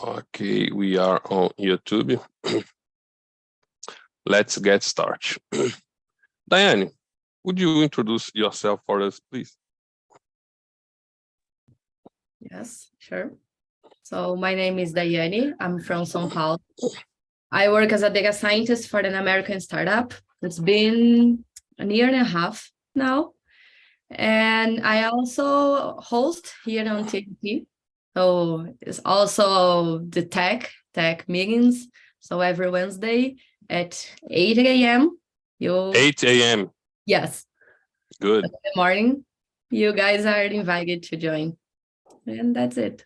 Okay, we are on YouTube. Let's get started. Diane, would you introduce yourself for us, please? Yes, sure. So my name is Daiane. I'm from São Paulo. I work as a data scientist for an American startup. It's been a year and a half now. And I also host here on TNT. So it's also the tech meetings. So every Wednesday at 8 a.m. 8 a.m. Yes. Good. In the morning, you guys are invited to join. And that's it.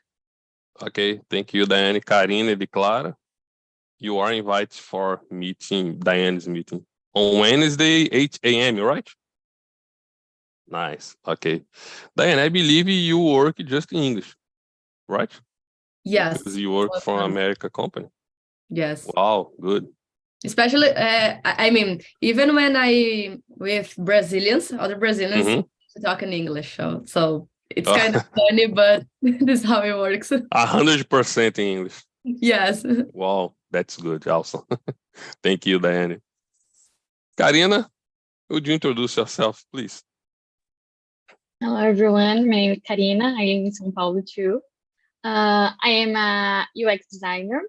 Okay, thank you, Diane. Karina and Clara, you are invited for meeting, Diane's meeting on Wednesday, 8 a.m., right? Nice. Okay. Diane, I believe you work just in English, right? Yes. Because you work for an American company. Yes. Wow, good. Especially, I mean, even when I with Brazilians, other Brazilians talk in English. So it's kind of funny, but this is how it works. 100% in English. Yes. Wow, that's good also. Thank you, Diane. Karina, would you introduce yourself, please? Hello, everyone. My name is Karina. I live in São Paulo, too. I am a UX designer.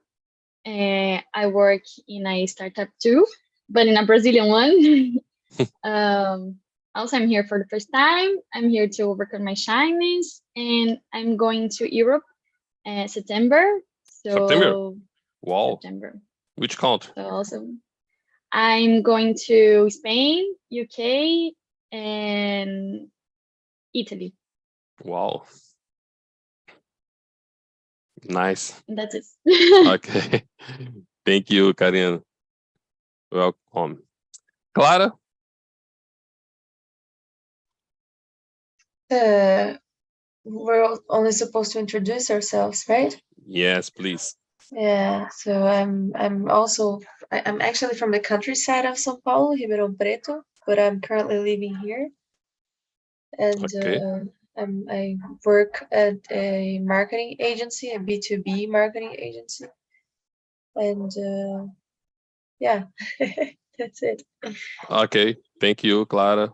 I work in a startup, too, but in a Brazilian one. Also, I'm here for the first time. I'm here to work on my Chinese, and I'm going to Europe September. September? Wow. September. Which country? So also, I'm going to Spain, UK, and Italy. Wow. Nice. That's it. Okay. Thank you, Karina. Welcome. Clara? We're only supposed to introduce ourselves, right? Yes, please. Yeah, so I'm actually from the countryside of São Paulo, Ribeirão Preto, but I'm currently living here. And I work at a marketing agency, a B2B marketing agency. And yeah, that's it. Okay, thank you, Clara.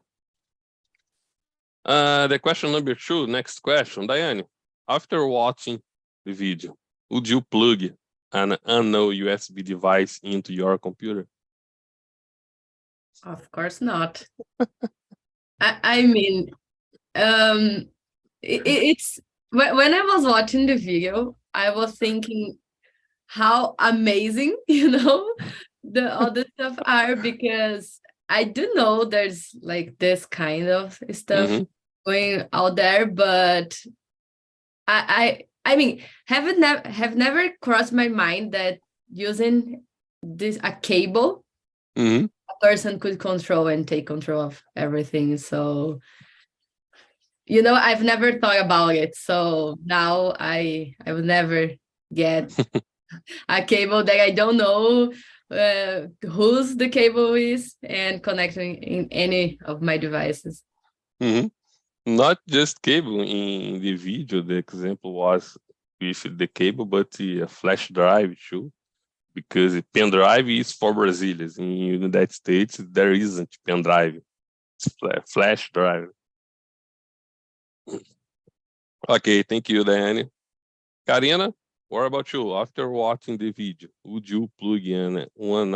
The question number 2, next question. Diane, after watching the video, would you plug an unknown USB device into your computer? Of course not. I mean, it's when I was watching the video, I was thinking how amazing, the other stuff are, because I do know there's like this kind of stuff going out there, but I mean, have never crossed my mind that using a cable, a person could control and take control of everything. So, I've never thought about it. So now I will never get a cable that I don't know whose the cable is and connecting in any of my devices. Not just cable. In the video, the example was with the cable, but a flash drive too, because a pen drive is for Brazilians. In the United States, there isn't pen drive. It's flash drive. Okay, thank you, Diane. Karina, what about you? After watching the video, would you plug in one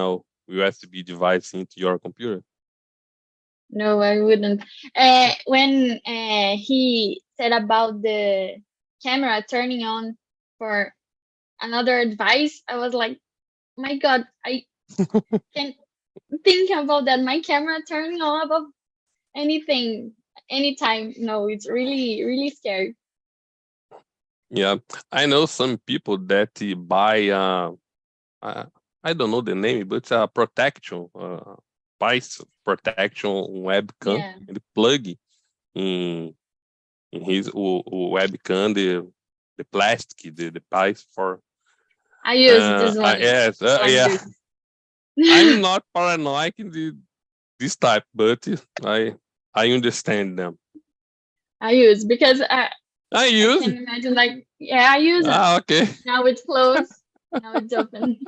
USB device into your computer? No, I wouldn't. When he said about the camera turning on for another device, I was like, my God, I can't think about that. My camera turning on above anything, anytime. No, it's really, really scary. Yeah, I know some people that buy, I don't know the name, but protection, price protection webcam, and plug in his webcam the plastic, the price for. I use this one. Yes, yeah. I'm not paranoid in this type, but I understand them. I use because I I use can it. imagine, like, yeah, I use it. Ah, okay. Now it's closed. Now it's open.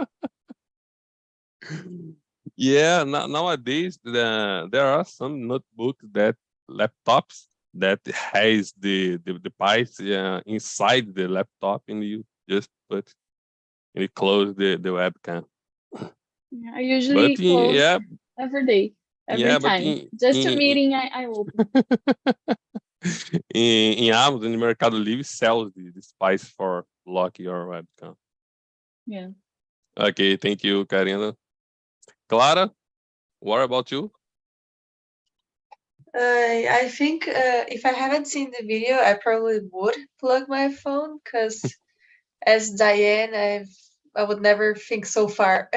Yeah, nowadays there are some notebooks that laptops that has the device inside the laptop, and you just put and you close the webcam. Yeah, I But usually close yeah, every day, every but time. Just a meeting, I open. in Amazon, in Mercado Livre sells the spice for lock your webcam. Yeah. Okay, thank you, Karina. Clara, what about you? I think if I haven't seen the video, I probably would plug my phone because, as Diane, I would never think so far.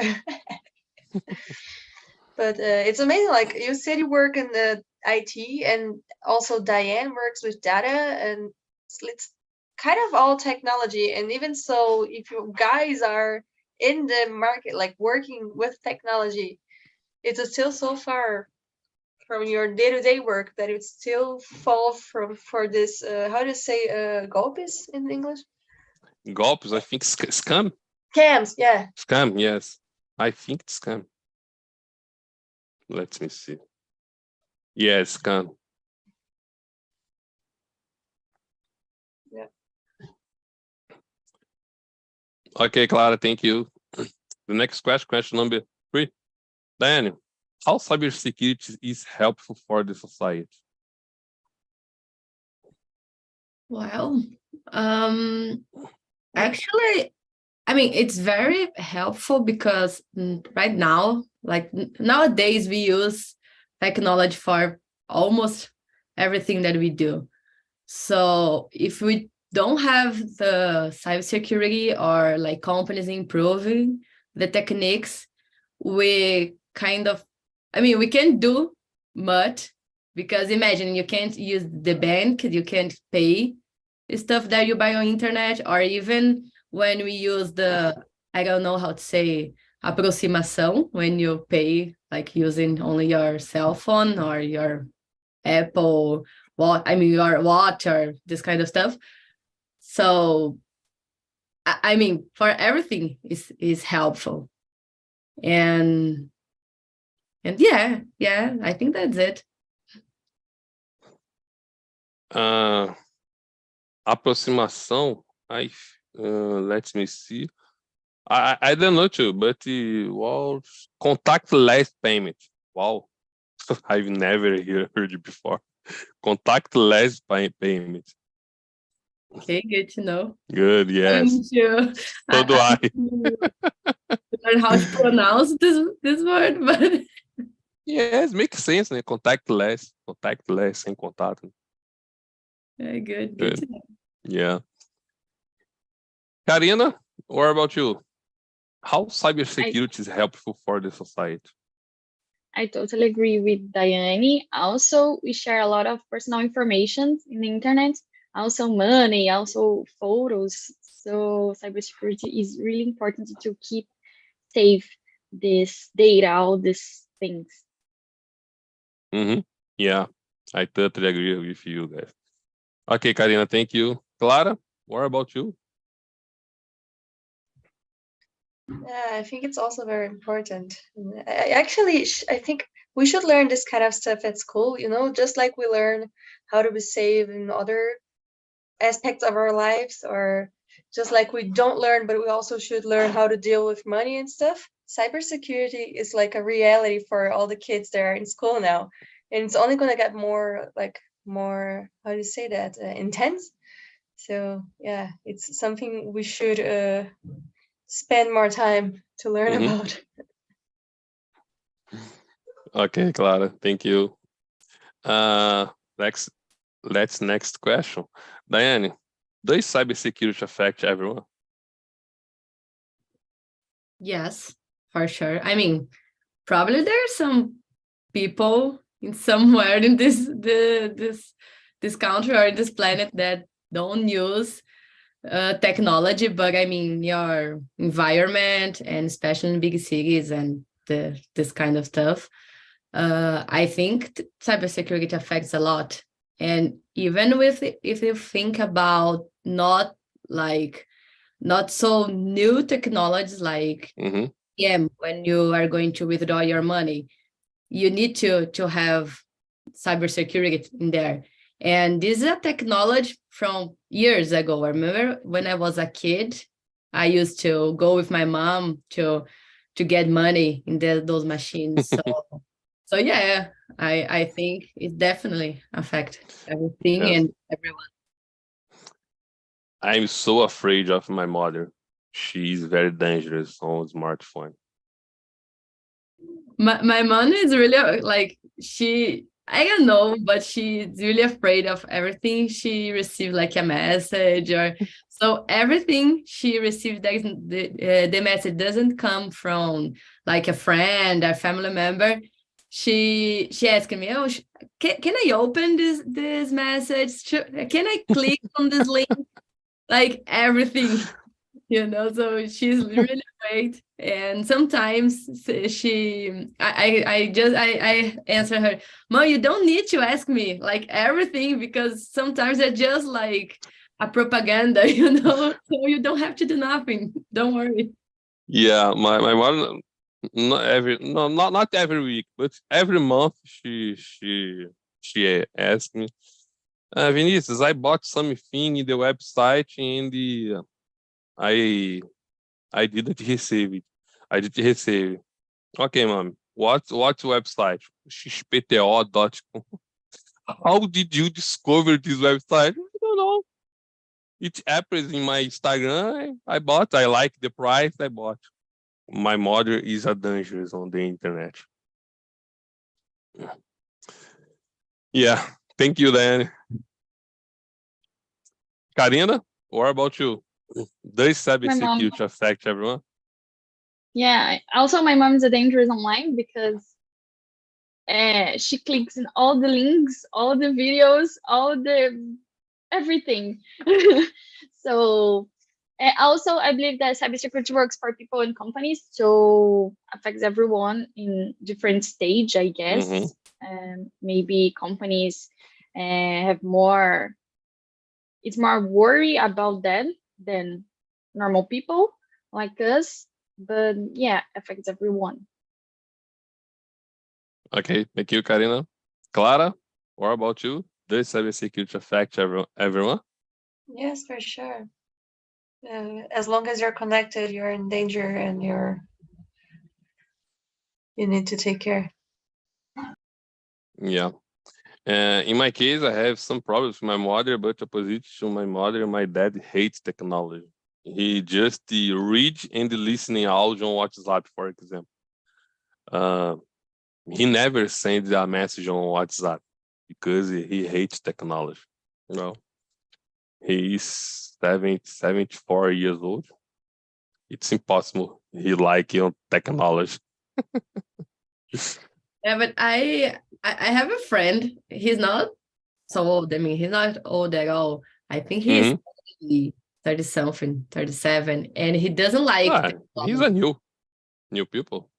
But it's amazing. Like you said, you work in the IT, and also Diane works with data, and it's kind of all technology. And even so, if you guys are in the market, like working with technology, it's still so far from your day-to-day work that it still fall for this how do you say golpes in English? Golpes, I think scam. Scams, yeah. Scam, yes. I think it's scam. Let me see. Yes, scam. Yeah. Okay, Clara, thank you. The next question number 3. Diane, how cybersecurity is helpful for the society? Well, actually, I mean, it's very helpful because right now, like nowadays, we use technology for almost everything that we do. So if we don't have the cybersecurity or like companies improving the techniques, we kind of, I mean, we can't do much because imagine you can't use the bank, you can't pay stuff that you buy on internet, or even when we use the, I don't know how to say, aproximação, when you pay like using only your cell phone or your Apple, your watch or this kind of stuff. So, I mean, for everything is helpful. And yeah, I think that's it. Aproximação, let me see. I don't know too, but wow, contactless payment. Wow, I've never heard it before. Contactless payment. Okay, good to know. Good, yes. So do I. Learn how to pronounce this word, but Yes, makes sense, né? Contactless, sem contato. very good to know. Yeah. Karina, what about you? How cybersecurity is helpful for the society? I totally agree with Diane. Also, we share a lot of personal information in the internet, also money, also photos. So cybersecurity is really important to keep safe this data, all these things. Yeah, I totally agree with you guys. Okay, Karina, thank you. Clara, what about you? Yeah, I think it's also very important. I think we should learn this kind of stuff at school, just like we learn how to be safe in other aspects of our lives, or just like we don't learn, but we also should learn how to deal with money and stuff. Cybersecurity is like a reality for all the kids that are in school now. And it's only going to get more, how do you say that, intense. So yeah, it's something we should spend more time to learn about. Okay, Clara, thank you. Next question. Diane, does cybersecurity affect everyone? Yes, for sure. I mean, probably there are some people in somewhere in this country or this planet that don't use technology, but I mean your environment, and especially in big cities and this kind of stuff. I think cybersecurity affects a lot, And even if you think about not so new technologies like when you are going to withdraw your money, you need to have cybersecurity in there. And this is a technology from years ago. I remember when I was a kid, I used to go with my mom to get money in those machines. So yeah, I think it definitely affects everything and everyone. I'm so afraid of my mother. She's very dangerous on smartphone. My mom is really like, I don't know, but she's really afraid of everything she received, like a message or so. Everything she received, the message doesn't come from like a friend or family member. She asked me, "Oh, can I open this message? Can I click on this link?" Like everything. So she's really great. And sometimes I answer her, "Mom, you don't need to ask me like everything, because sometimes they're just like a propaganda, so you don't have to do nothing. Don't worry." Yeah, my mother, not every week, but every month she asks me, Vinicius, I bought something in the website and I didn't receive it. I didn't receive it. Okay, mom. What's website? xpto.com. How did you discover this website? I don't know. It appears in my Instagram. I bought. I like the price. I bought. My mother is a dangerous on the internet. Yeah. Thank you, Dan. Karina, what about you? Does cybersecurity affect everyone? Yeah. Also, my mom is a dangerous online because she clicks in all the links, all the videos, everything. So also, I believe that cybersecurity works for people and companies, so affects everyone in different stage, I guess. Maybe companies have more. It's more worry about them than normal people like us. But yeah, affects everyone. Okay, thank you, Karina. Clara, what about you? Does cybersecurity affect everyone? Yes, for sure. As long as you're connected, you're in danger, and you need to take care. Yeah. In my case, I have some problems with my mother, but opposite to my mother, my dad hates technology. He just read and listening audio on WhatsApp, for example. He never sends a message on WhatsApp because he hates technology. He is 74 years old. It's impossible he like technology. Yeah, but I have a friend. He's not so old. I mean, he's not old at all. I think he's 30 something, 37, and he doesn't like he's a new people.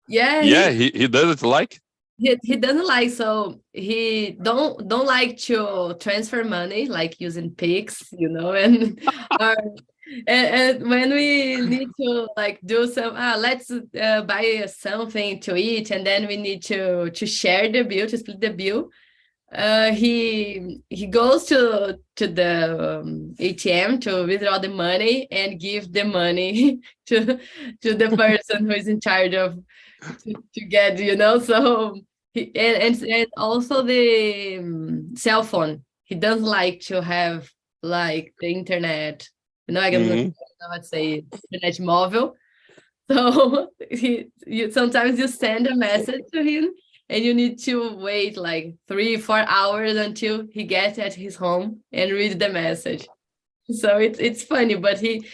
Yeah, he doesn't like. He doesn't like, so he don't like to transfer money like using Pix, and and when we need to like do some let's buy something to eat, and then we need to share the bill, to split the bill. He goes to the ATM to withdraw the money and give the money to the person who is in charge of to get, so and also the cell phone. He doesn't like to have like the internet, I don't know how to say internet móvel. So sometimes you send a message to him and you need to wait like 3-4 hours until he gets at his home and read the message. So it's funny, but he's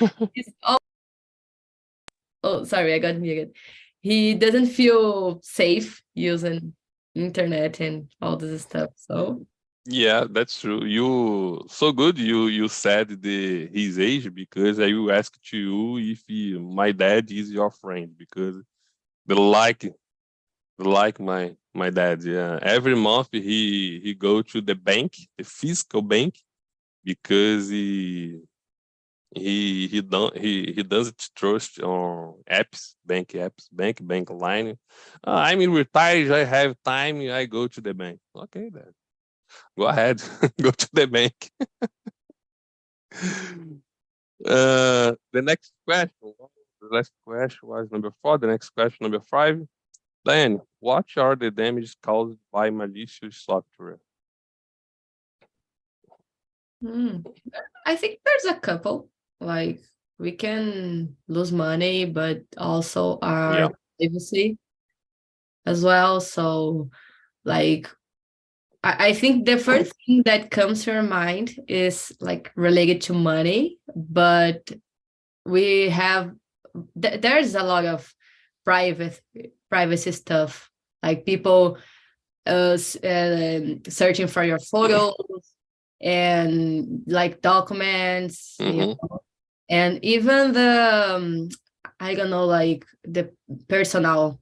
oh, sorry, I got muted. He doesn't feel safe using internet and all this stuff. So yeah, that's true. You said his age, because I will ask to you if my dad is your friend, because the Like my dad, yeah. Every month he go to the bank, the physical bank, because he doesn't trust on bank line. I'm retired, I have time, I go to the bank. Okay, then go ahead, go to the bank. The next question, the last question was number 4. The next question, number 5. Diane, what are the damages caused by malicious software? I think there's a couple. Like, we can lose money, but also our privacy as well. So, like, I think the first thing that comes to your mind is like related to money, but we have there's a lot of privacy stuff, like people searching for your photos and like documents, you know, and even the I don't know, like the personal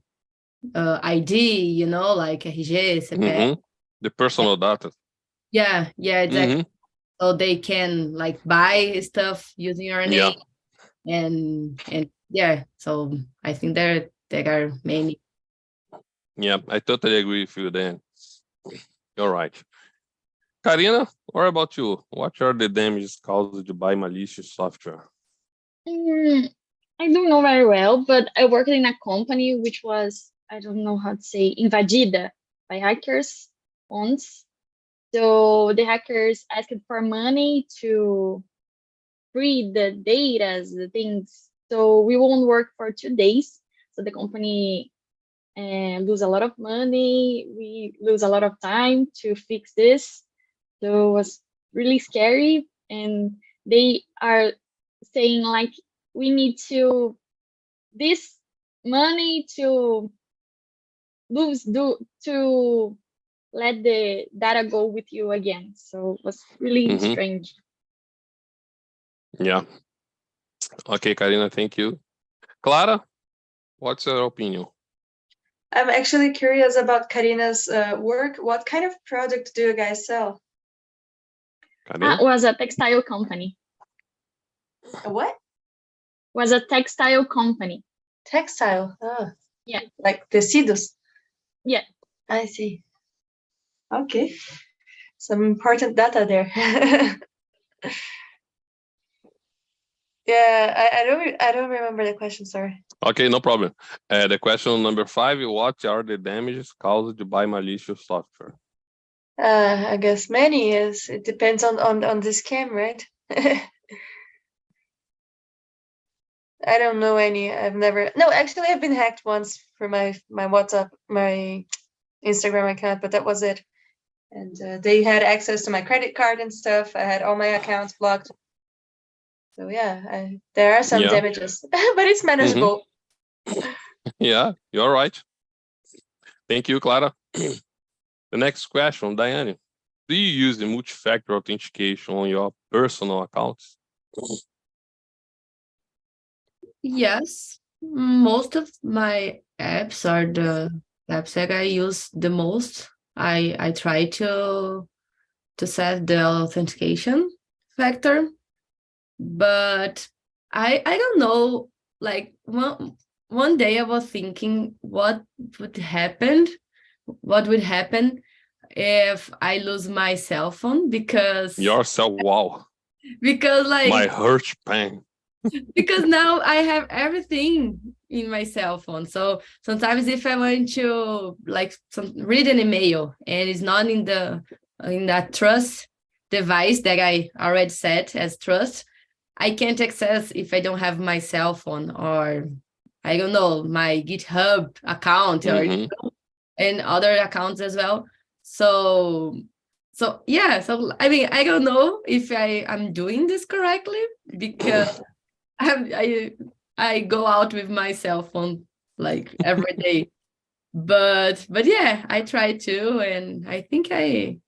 ID, you know, like RG, CPF. The personal data. Yeah, exactly. So they can like buy stuff using your name, and yeah. So I think there are many. Yeah, I totally agree with you, Dan. You're right. Karina, what about you? What are the damages caused by malicious software? I don't know very well, but I worked in a company which was, I don't know how to say, invadida by hackers once. So the hackers asked for money to free the data, the things. So we won't work for 2 days. So the company lose a lot of money. We lose a lot of time to fix this. So it was really scary. And they are saying like, we need to this money to to let the data go with you again. So it was really strange. Yeah. Okay, Karina, thank you. Clara, what's your opinion? I'm actually curious about Karina's work. What kind of product do you guys sell? It was a textile company. A what? Was a textile company. Textile? Oh. Yeah. Like tecidos? Yeah. I see. Okay. Some important data there. Yeah, I don't remember the question, sorry. Okay, no problem. The question number 5, what are the damages caused by malicious software? I guess many is. It depends on the scam, right? I don't know any. I've never. No, actually, I've been hacked once for my WhatsApp, my Instagram account, but that was it. And they had access to my credit card and stuff. I had all my accounts blocked. So yeah, there are some damages, but it's manageable. Yeah, you're right. Thank you, Clara. The next question, Diane. Do you use the multi-factor authentication on your personal accounts? Yes, most of my apps are the apps that I use the most. I try to set the authentication factor, but I don't know. Like one day I was thinking, what would happen if I lose my cell phone? Because your cell, wow. Because like my hurt pain. Because now I have everything in my cell phone. So sometimes if I want to like read an email and it's not in that trust device that I already set as trust, I can't access if I don't have my cell phone, or I don't know, my GitHub account or and other accounts as well. So yeah, so I mean, I don't know if I'm doing this correctly, because I go out with my cell phone like every day, but yeah, I try to, and I think I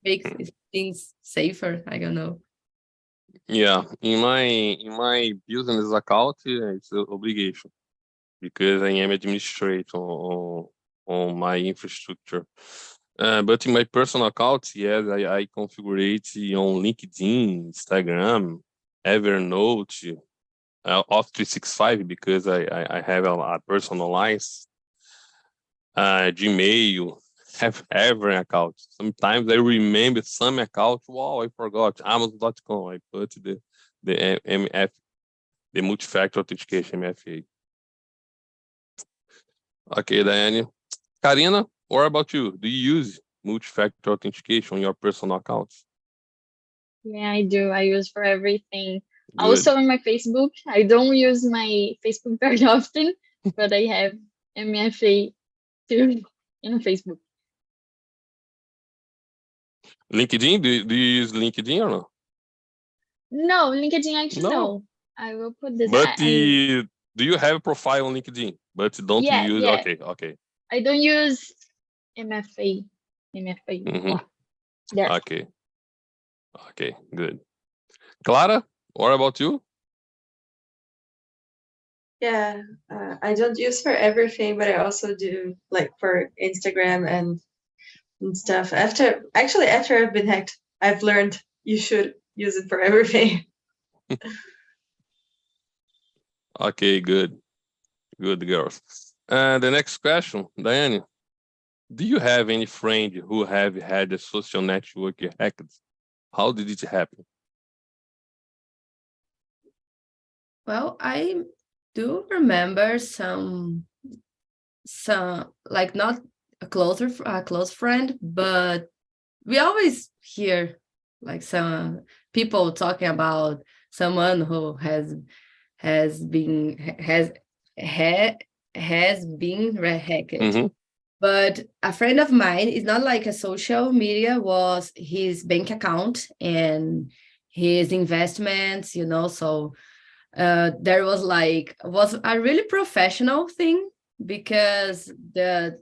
make things safer. I don't know. Yeah, in my business account, it's an obligation, because I am administrator on on my infrastructure. But in my personal account, yes, I configure it on LinkedIn, Instagram, Evernote, Office 365 because I have a personalized Gmail, have every account. Sometimes I remember some account. Wow, I forgot. Amazon.com. I put the MF, the multi-factor authentication MFA. Okay, Diane. Karina, what about you? Do you use multi-factor authentication on your personal accounts? Yeah, I do. I use for everything. Good. Also on my Facebook. I don't use my Facebook very often, but I have MFA too in Facebook. LinkedIn? Do you use LinkedIn or no? No, LinkedIn actually No. no. I will put this. But do you have a profile on LinkedIn? But don't Yeah, use. yeah. Okay. I don't use MFA. Mhm. There. Okay, good. Clara, what about you? Yeah, I don't use for everything, but I also do like for Instagram and stuff. After I've been hacked, I've learned you should use it for everything. Okay, good girls. The next question, Diane. Do you have any friend who have had a social network hacked? How did it happen? Well, I do remember some like not a close friend, but we always hear like some people talking about someone who has been hacked. Mm-hmm. But a friend of mine is not like a social media, was his bank account and his investments, so there was a really professional thing, because the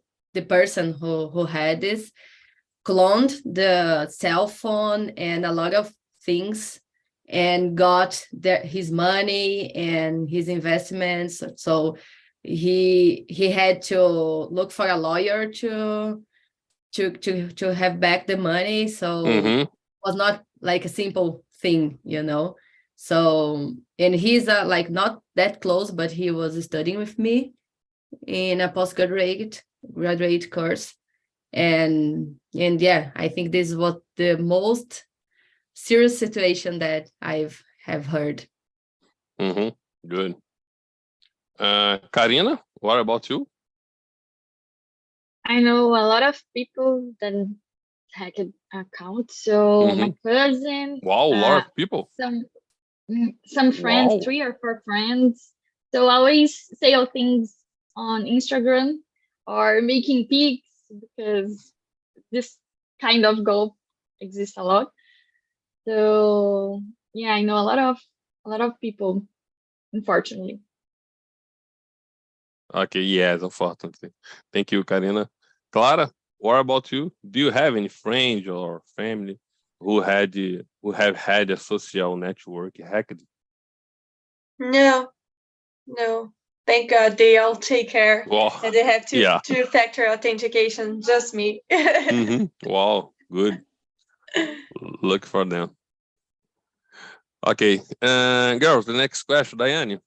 person who had this cloned the cell phone and a lot of things and got his money and his investments. So he had to look for a lawyer to have back the money. So Mm-hmm. it was not like a simple thing, So, and he's like not that close, but he was studying with me in a graduate course. And yeah, I think this was the most serious situation that have heard. Mm-hmm. Good. Karina, what about you? I know a lot of people that hacked accounts. So my cousin. Wow, a lot of people. Some friends, Wow. 3 or 4 friends. So I always say things on Instagram or making pics, because this kind of goal exists a lot. So yeah, I know a lot of people, unfortunately. Okay, yes, unfortunately. Thank you, Karina. Clara, what about you? Do you have any friends or family who have had a social network hacked? No. Thank God they all take care. Wow. And they have Yeah. two-factor authentication, just me. Mm-hmm. Wow, good. Look for them. Okay, girls, the next question, Diane.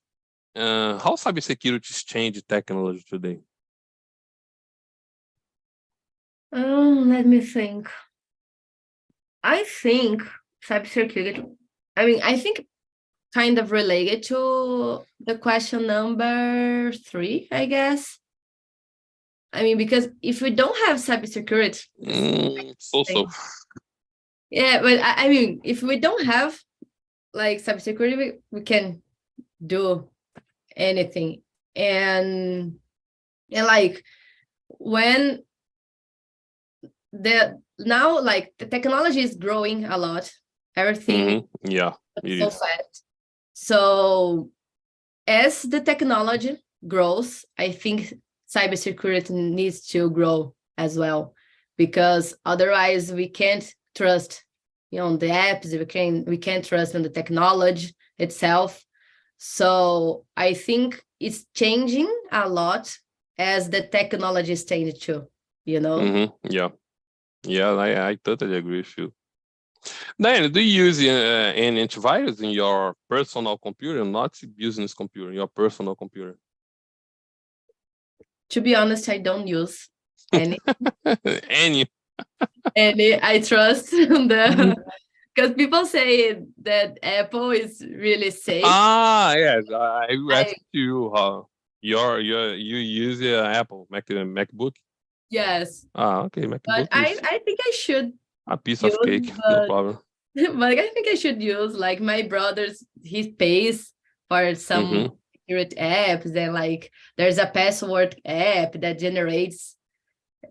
How cybersecurity is changed technology today? Let me think. I think cybersecurity, I think kind of related to the question number 3, I guess. Because if we don't have cybersecurity, yeah, but if we don't have like cybersecurity, we can do anything. And like when now like the technology is growing a lot, everything Yeah, so fast. So as the technology grows, I think cybersecurity needs to grow as well, because otherwise we can't trust the apps, we can't trust in the technology itself. So I think it's changing a lot as the technology change too, you know? Yeah. Yeah, I totally agree with you. Then, do you use any antivirus in your personal computer, not business computer, your personal computer? To be honest, I don't use any. Any? Any. I trust the because people say that Apple is really safe. Yes. I I asked you how you use Apple MacBook. yes, Okay, but MacBook is I think I should a piece use, of cake, no but problem. but I think I should use like my brother's. He pays for some security apps, and like there's a password app that generates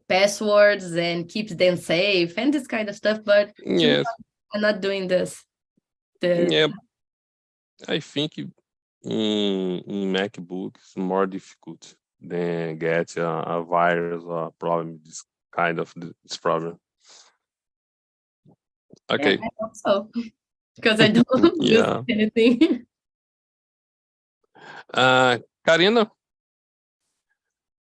passwords and keeps them safe and this kind of stuff. But to be Yes. honest, I'm not doing this. The Yeah, I think in MacBook it's more difficult than get a virus or a problem, this kind of this problem. yeah, Okay. I hope so because I don't use Yeah. anything. Karina,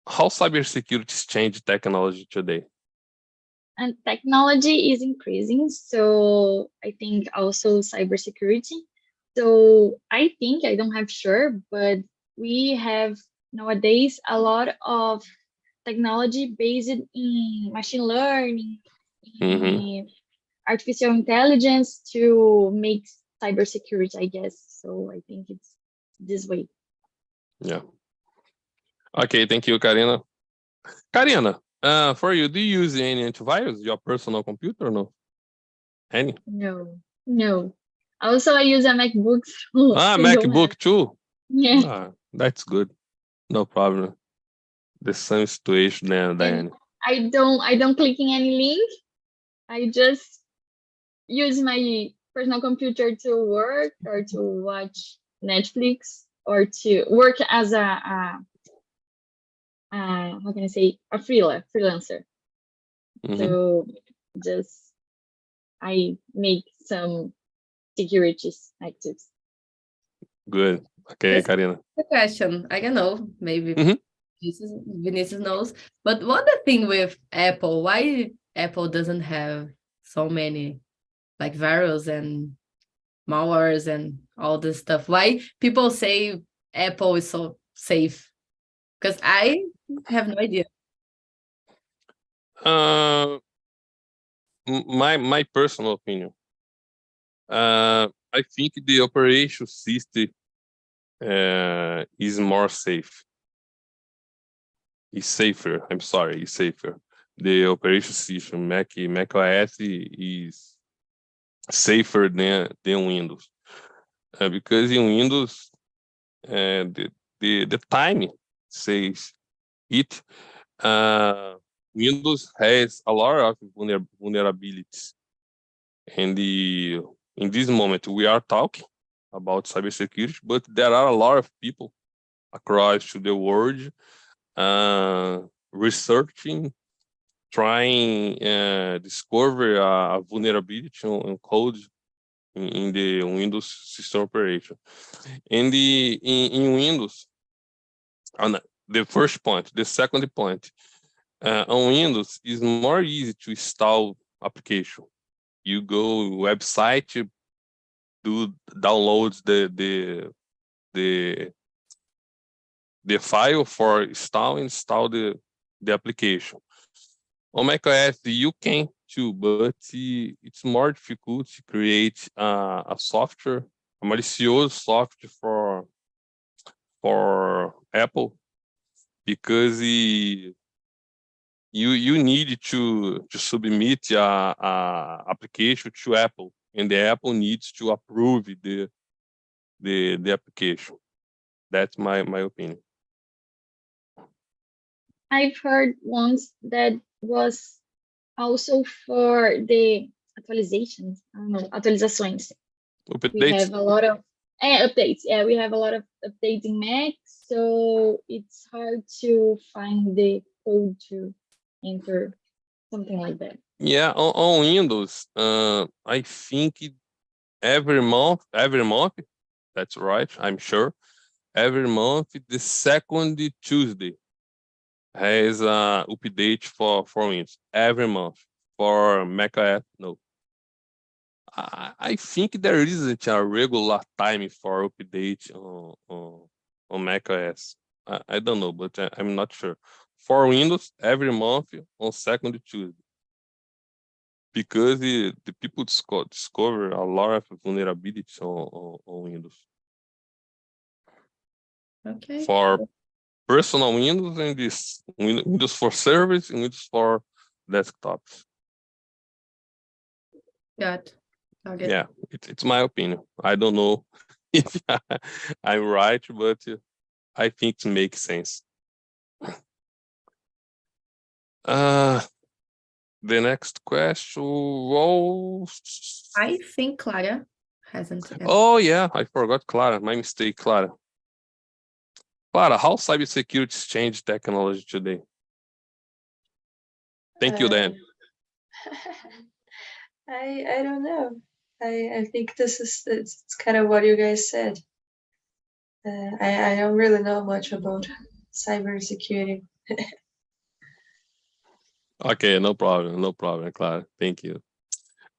how cybersecurity changed technology today? And technology is increasing, so I think also cybersecurity. So I think, I don't have sure, but we have nowadays a lot of technology based in machine learning, in artificial intelligence to make cybersecurity, I guess. So I think it's this way. Yeah. Okay, thank you, Karina. Karina, for you, do you use any antivirus, your personal computer or no? Any? No, no. Also, I use a MacBook, so I don't have. MacBook too? Yeah. That's good. No problem. The same situation there, And Diane. I don't click in any link. I just use my personal computer to work or to watch Netflix or to work as how can I say, a freelancer. So just I make some security actives. Good. Okay, This is Karina. the question. I don't know. Maybe Vinicius knows. But what the thing with Apple? Why Apple doesn't have so many like virus and malwares and all this stuff? Why people say Apple is so safe? Because I have no idea. My personal opinion. I think the operation system is more safe. It's safer. I'm sorry, it's safer. The operation system Mac OS is safer than Windows, because in Windows the time says it. Windows has a lot of vulnerabilities, and in this moment we are talking about cybersecurity, but there are a lot of people across the world researching, trying discover a vulnerability on code in the Windows system operation. And in Windows, on the first point, the second point, on Windows is more easy to install application. You go website, do download the file for install the application. On macOS, you can too, but it's more difficult to create a software, a malicious software for Apple, because you need to submit a application to Apple, and the Apple needs to approve the application. That's my opinion. I've heard once that was also for the actualizations. I don't know, atualizações. We have a lot of updates. Yeah, we have a lot of updates in Mac, so it's hard to find the code to enter, something like that. Yeah, on Windows, I think every month, that's right, I'm sure, every month, the second Tuesday, has a update for Windows every month. For macOS, no. I think there isn't a regular time for update on macOS. I don't know, but I'm not sure. For Windows, every month on second Tuesday. Because the people discover a lot of vulnerabilities on Windows. Okay. For personal Windows and this Windows for service and Windows for desktops. Got it. Okay. Yeah, it's my opinion. I don't know if I'm right, but I think it makes sense. The next question was... I think Clara hasn't. Oh, yeah, I forgot Clara. My mistake, Clara. Clara, how cybersecurity changed technology today? Thank you, Dan. I don't know. I think it's kind of what you guys said. I don't really know much about cybersecurity. Okay, no problem, Clara. Thank you.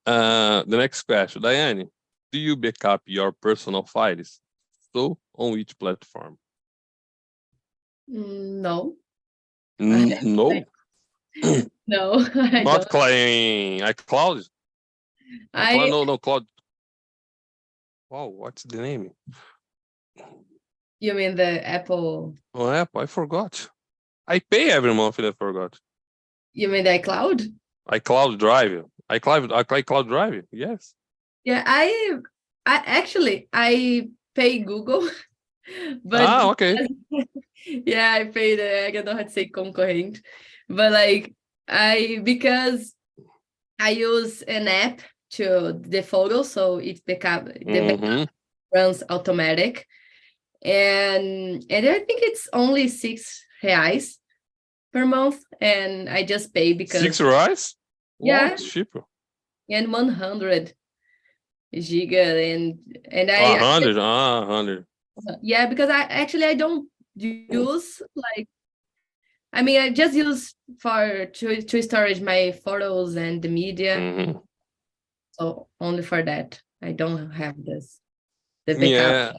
The next question, Diane, do you backup your personal files? So, on which platform? No. No. No, I Not don't. in iCloud? No, Cloud. Wow, what's the name? You mean the Apple? Oh, Apple, I forgot. I pay every month and I forgot. You mean the iCloud? iCloud Drive. iCloud Drive, yes. Yeah, I actually pay Google, but Okay. yeah, I pay I don't know how to say concorrente, but like because I use an app to the photos, so it backup runs automatic, and I think it's only R$ 6 per month, and I just pay because R$6? yeah, Wow, it's cheaper. and 100 giga and 100. yeah, because I don't use like I just use to storage my photos and the media, so only for that. I don't have the backup. Yeah.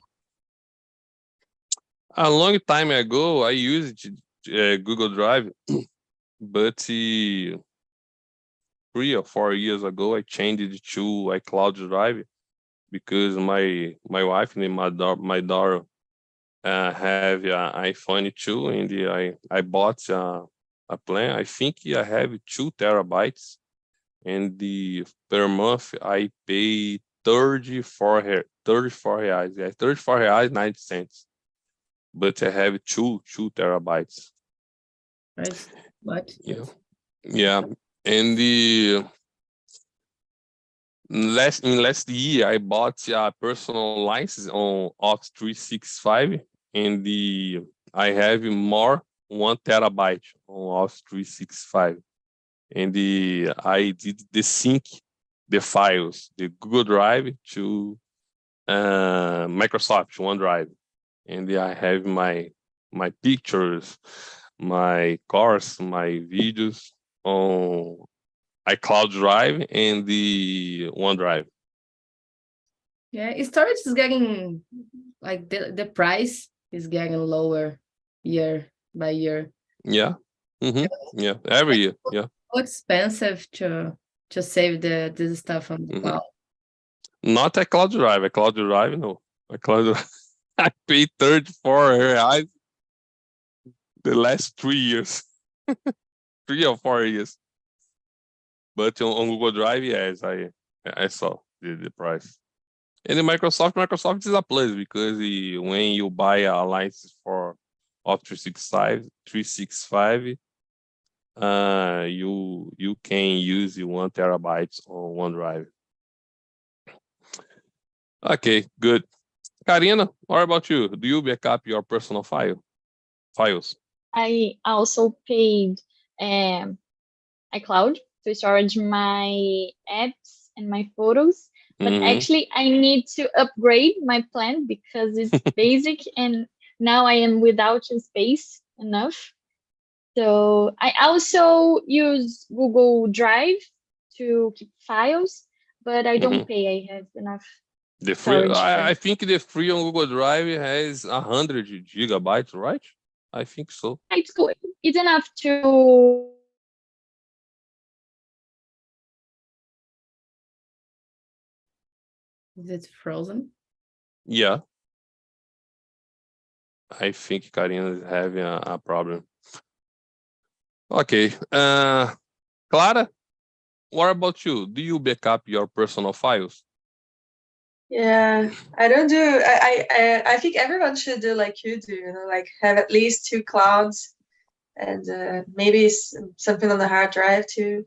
A long time ago, I used Google Drive, but 3 or 4 years ago, I changed it to iCloud Drive because my wife and my daughter have an iPhone 2, and I bought a plan. I think I have 2 terabytes, and per month I pay 34 reais. Yeah, 34 reais 90 cents. But I have 2 terabytes. Right? What? Yeah. And last year I bought a personal license on Office 365, and I have more 1 terabyte on Office 365, and I did sync the files, the Google Drive to Microsoft OneDrive, and I have my pictures, my course, my videos on iCloud Drive and the OneDrive. Yeah, storage is getting like the price is getting lower year by year. Yeah. Yeah, every year. Yeah. So expensive to save this stuff on the cloud. Not iCloud Drive. iCloud Drive, no. iCloud Drive. I paid 34 reais the last 3 years. 3 or 4 years. But on Google Drive, yes, I saw the price. And the Microsoft is a plus because when you buy a license for Office 365, you can use the 1 terabyte on OneDrive. Okay, good. Karina, what about you? Do you backup your personal files? I also paid iCloud to storage my apps and my photos. But actually, I need to upgrade my plan because it's basic and now I am without space enough. So I also use Google Drive to keep files, but I don't pay. I have enough The free, storage. I think the free on Google Drive has 100 gigabytes, right? I think so. It's good. It's enough to. Is it frozen? Yeah. I think Karina is having a problem. Okay. Clara, what about you? Do you backup your personal files? Yeah, I don't do. I think everyone should do like you do. You know, like have at least 2 clouds, and maybe something on the hard drive too.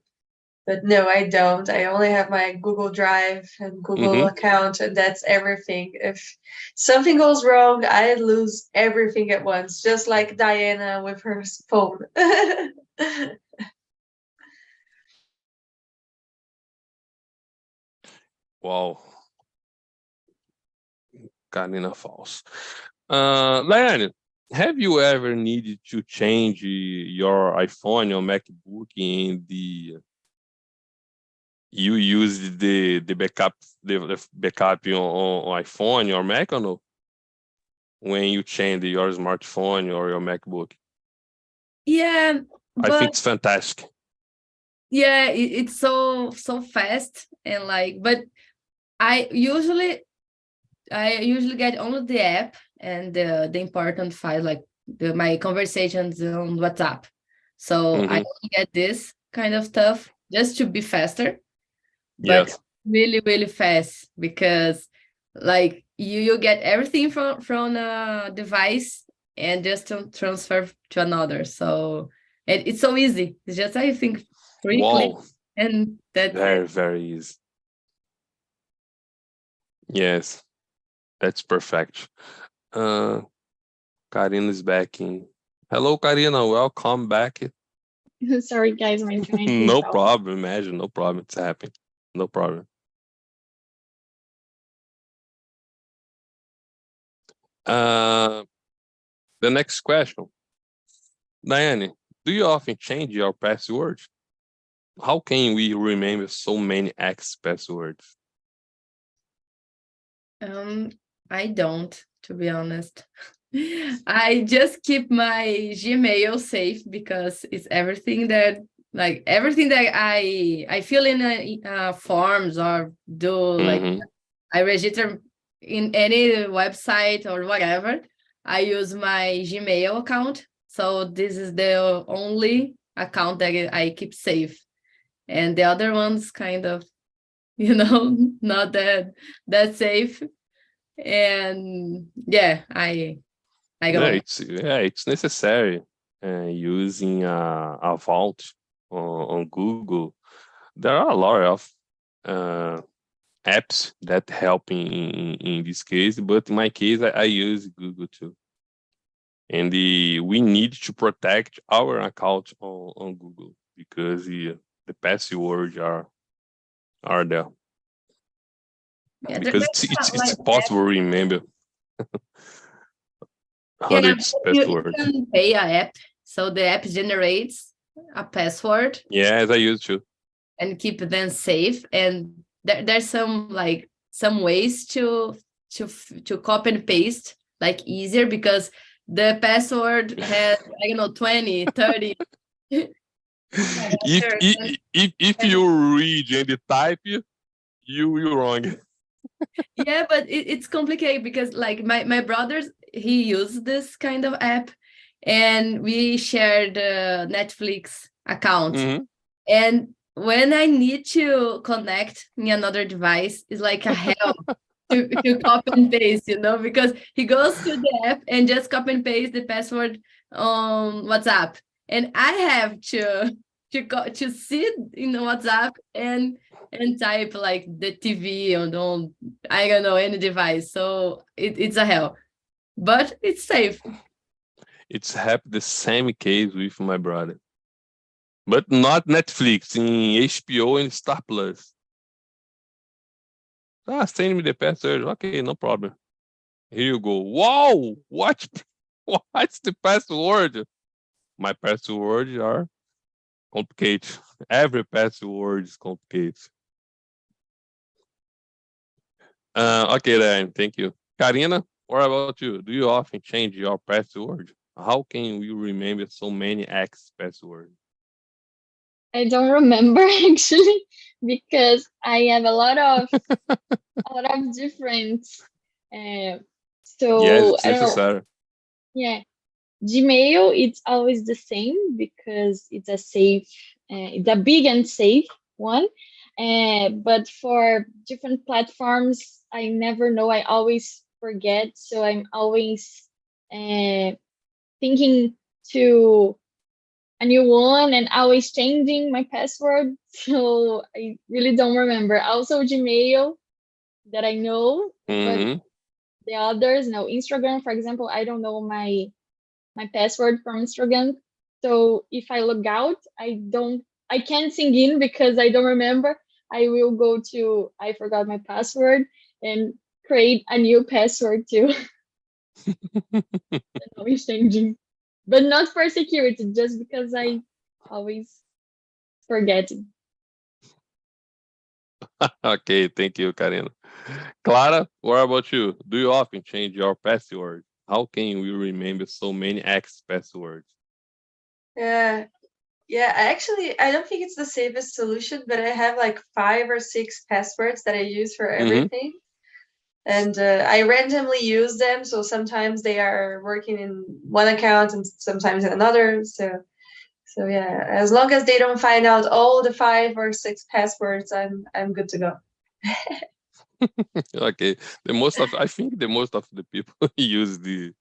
But no, I don't. I only have my Google Drive and Google account, and that's everything. If something goes wrong, I lose everything at once, just like Diana with her phone. Wow. Karina false. Diane, have you ever needed to change your iPhone or MacBook in the you use the backup on iPhone or Mac or no? When you change your smartphone or your MacBook? Yeah, I think but it's fantastic. yeah, it's so fast and like, but I usually get only the app and the important file, like my conversations on WhatsApp. So I only get this kind of stuff just to be faster, but Yes. really, really fast, because like you get everything from a device and just transfer to another. So it's so easy. It's just, I think, 3 clicks, Wow. and that's Very, it. very easy. Yes, that's perfect. Karina is back in. Hello, Karina. Welcome back. Sorry, guys, my internet is No down. problem. Imagine, no problem. It's happening. No problem. The next question. Diane, do you often change your password? How can we remember so many X passwords? I don't, to be honest. I just keep my Gmail safe because it's everything that I fill in forms or do, like I register in any website or whatever. I use my Gmail account. So this is the only account that I keep safe. And the other ones kind of, not that safe. And yeah, I Yeah, go. it's necessary using a vault on Google. There are a lot of apps that help in this case, but in my case, I use Google too. And we need to protect our account on Google because the passwords are there. Yeah, Because it's impossible to remember yeah, hundreds you passwords. can pay a app, so the app generates a password. Yes, I use to. And keep them safe. And there's some ways to copy and paste like easier, because the password has, I don't know, 20, 30 if you read and type, you're wrong. Yeah, but it's complicated because like my brothers, he used this kind of app, and we shared a Netflix account. And when I need to connect in another device, it's like a hell to copy and paste, because he goes to the app and just copy and paste the password on WhatsApp. And I have to sit in WhatsApp and type like the TV on I don't know, any device. So it's a hell. But it's safe. It's happened the same case with my brother. But not Netflix, in HBO and Star Plus. Send me the password. Okay, no problem. Here you go. Wow, what's the password? my passwords are complicated. Every password is complicated. Okay, then. Thank you. Karina, what about you? Do you often change your password? How can you remember so many X passwords? I don't remember actually because I have a lot of different. Yes, So it's I don't know. necessary. Yeah, Gmail, it's always the same because it's a safe, it's a big and safe one. But for different platforms, I never know. I always forget. So I'm always thinking to a new one and always changing my password. So I really don't remember. Also, Gmail that I know, but Mm-hmm. the others, no, Instagram, for example, I don't know my password from Instagram. So if I log out, I can't sign in because I don't remember. I will go to I forgot my password and create a new password too. And always changing. But not for security, just because I always forget. Okay, thank you, Karina. Clara, what about you? Do you often change your password? How can you remember so many X passwords? Yeah. Yeah, I don't think it's the safest solution, but I have like 5 or 6 passwords that I use for everything. And I randomly use them, so sometimes they are working in one account and sometimes in another. So yeah, as long as they don't find out all the 5 or 6 passwords, I'm good to go. Okay, I think the most of the people use this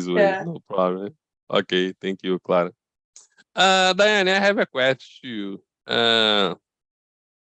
way. Yeah. No problem. Okay, thank you, Clara. Diane, I have a question to you.